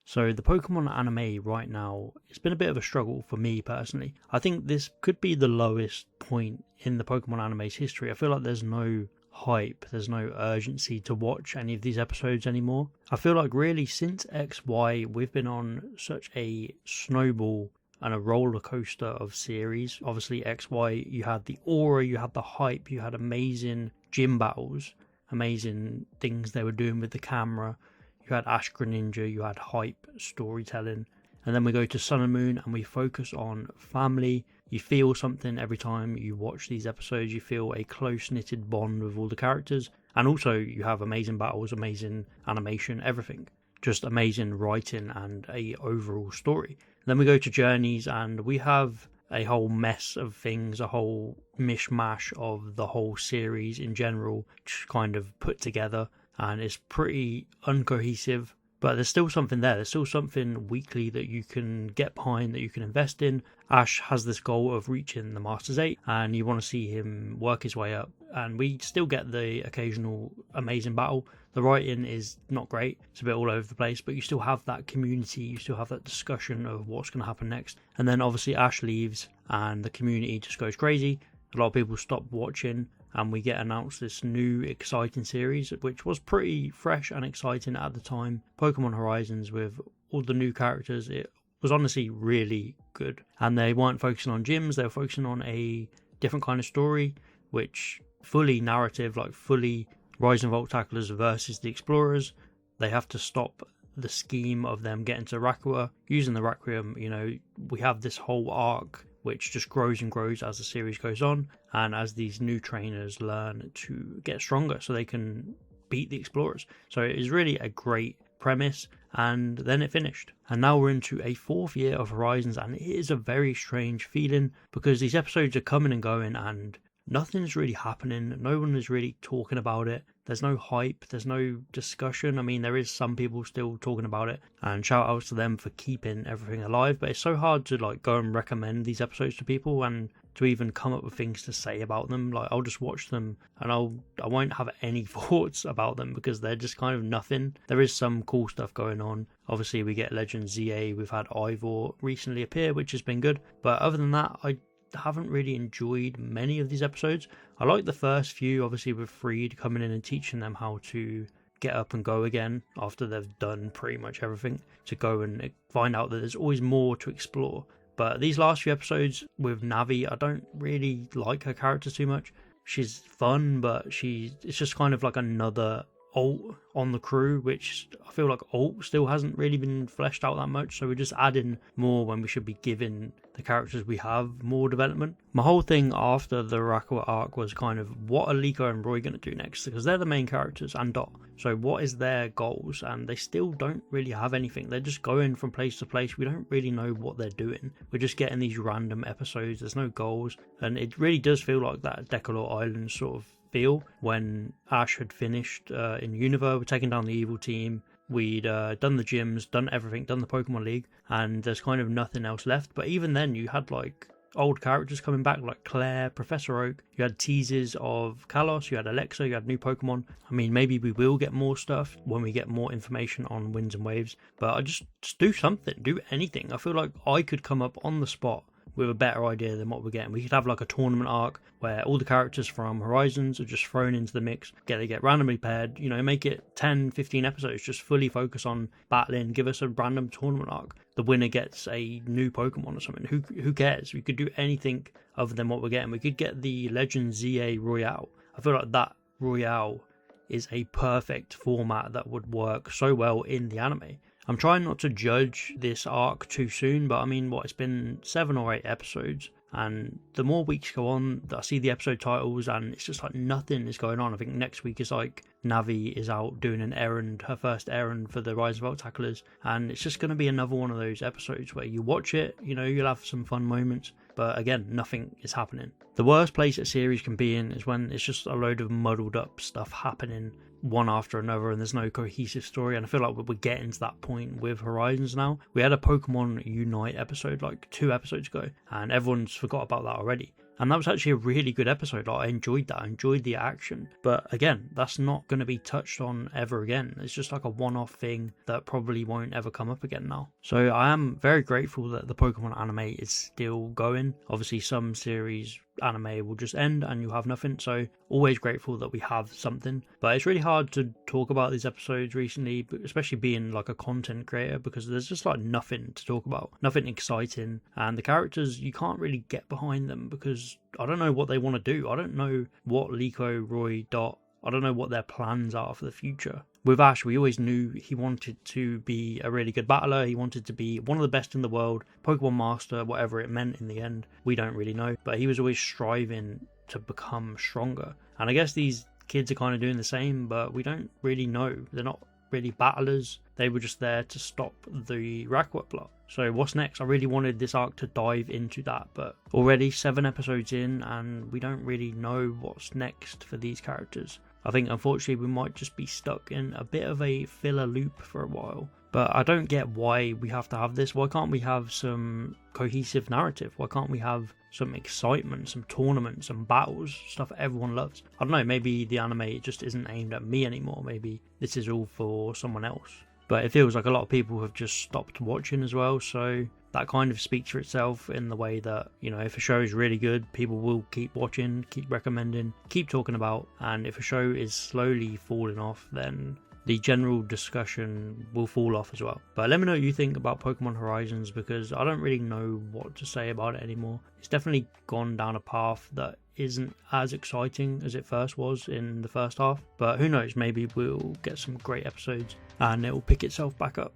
So the Pokemon anime right now, it's been a bit of a struggle for me personally. I think this could be the lowest point in the Pokemon anime's history. I feel like there's no hype, there's no urgency to watch any of these episodes anymore. I feel like really since XY, we've been on such a snowball and a roller coaster of series. Obviously XY, you had the aura, you had the hype, you had amazing gym battles, amazing things they were doing with the camera. You had Ash Greninja, you had hype, storytelling. And then we go to Sun and Moon and we focus on family. You feel something every time you watch these episodes. You feel a close-knitted bond with all the characters. And also you have amazing battles, amazing animation, everything. Just amazing writing and a overall story. Then we go to Journeys and we have a whole mess of things, a whole mishmash of the whole series in general, just kind of put together. And it's pretty uncohesive, but there's still something there. There's still something weekly that you can get behind, that you can invest in. Ash has this goal of reaching the Masters 8, and you want to see him work his way up. And we still get the occasional amazing battle. The writing is not great. It's a bit all over the place, but you still have that community. You still have that discussion of what's going to happen next. And then obviously Ash leaves, and the community just goes crazy. A lot of people stop watching, and we get announced this new exciting series, which was pretty fresh and exciting at the time. Pokemon Horizons with all the new characters. It was honestly really good. And they weren't focusing on gyms, they were focusing on a different kind of story, which fully narrative, like fully Rising Volt Tacklers versus the Explorers. They have to stop the scheme of them getting to Rakua. Using the Requiem, we have this whole arc which just grows and grows as the series goes on, and as these new trainers learn to get stronger so they can beat the Explorers. So it is really a great premise, and then it finished. And now we're into a 4th year of Horizons, and it is a very strange feeling because these episodes are coming and going and nothing's really happening. No one is really talking about it. There's no hype, there's no discussion. I mean, there is some people still talking about it, and shout outs to them for keeping everything alive, but it's so hard to go and recommend these episodes to people and to even come up with things to say about them. I'll just watch them and I won't have any thoughts about them because they're just kind of nothing. There is some cool stuff going on. Obviously we get Legend ZA, we've had Ivor recently appear, which has been good, but other than that, I haven't really enjoyed many of these episodes. I like the first few, obviously with Freed coming in and teaching them how to get up and go again after they've done pretty much everything, to go and find out that there's always more to explore. But these last few episodes with Navi, I don't really like her character too much. She's fun, but it's just kind of like another alt on the crew, which I feel like alt still hasn't really been fleshed out that much, so we're just adding more when we should be giving the characters we have more development. My whole thing after the Rakua arc was kind of, what are Liko and Roy going to do next? Because they're the main characters, and Dot. So what is their goals? And they still don't really have anything. They're just going from place to place. We don't really know what they're doing. We're just getting these random episodes. There's no goals, and it really does feel like that Decolor Island sort of feel when Ash had finished in Univers, we're taking down the evil team, we'd done the gyms, done everything, done the Pokemon League, and there's kind of nothing else left. But even then you had old characters coming back like Claire, Professor Oak, you had teases of Kalos, you had Alexa, you had new Pokemon. I mean, maybe we will get more stuff when we get more information on Winds and Waves, but I just do something, do anything. I feel like I could come up on the spot with a better idea than what we're getting. We could have a tournament arc where all the characters from Horizons are just thrown into the mix, they get randomly paired, make it 10, 15 episodes, just fully focus on battling, give us a random tournament arc. The winner gets a new Pokemon or something. Who cares? We could do anything other than what we're getting. We could get the Legend ZA Royale. I feel like that Royale is a perfect format that would work so well in the anime. I'm trying not to judge this arc too soon, but I mean, it's been 7 or 8 episodes, and the more weeks go on, I see the episode titles, and it's just nothing is going on. I think next week is Navi is out doing an errand, her first errand for the Rise of Volt Tacklers, and it's just going to be another one of those episodes where you watch it, you'll have some fun moments, but again, nothing is happening. The worst place a series can be in is when it's just a load of muddled up stuff happening one after another and there's no cohesive story, and I feel like we're getting to that point with Horizons now. We had a Pokemon Unite episode 2 episodes ago and everyone's forgot about that already, And that was actually a really good episode. Like, I enjoyed that. I enjoyed the action. But again, that's not going to be touched on ever again. It's just like a one-off thing that probably won't ever come up again now. So I am very grateful that the Pokemon anime is still going. Obviously, some series anime will just end and you have nothing, so always grateful that we have something. But it's really hard to talk about these episodes recently, especially being like a content creator, because there's just like nothing to talk about, nothing exciting, and the characters, you can't really get behind them because I don't know what they want to do. I don't know what Liko, Roy, Dot, I don't know what their plans are for the future. With Ash, we always knew he wanted to be a really good battler. He wanted to be one of the best in the world, Pokemon Master, whatever it meant in the end. We don't really know. But he was always striving to become stronger. And I guess these kids are kind of doing the same, but we don't really know. They're not really battlers. They were just there to stop the Raquat plot. So what's next? I really wanted this arc to dive into that, but already 7 episodes in and we don't really know what's next for these characters. I think unfortunately we might just be stuck in a bit of a filler loop for a while. But I don't get why we have to have this. Why can't we have some cohesive narrative? Why can't we have some excitement, some tournaments, some battles, stuff everyone loves? I don't know, maybe the anime just isn't aimed at me anymore. Maybe this is all for someone else. But it feels like a lot of people have just stopped watching as well, so that kind of speaks for itself in the way that, you know, if a show is really good, people will keep watching, keep recommending, keep talking about, and if a show is slowly falling off, then the general discussion will fall off as well. But let me know what you think about Pokemon Horizons, because I don't really know what to say about it anymore. It's definitely gone down a path that isn't as exciting as it first was in the first half, but who knows, maybe we'll get some great episodes and it will pick itself back up.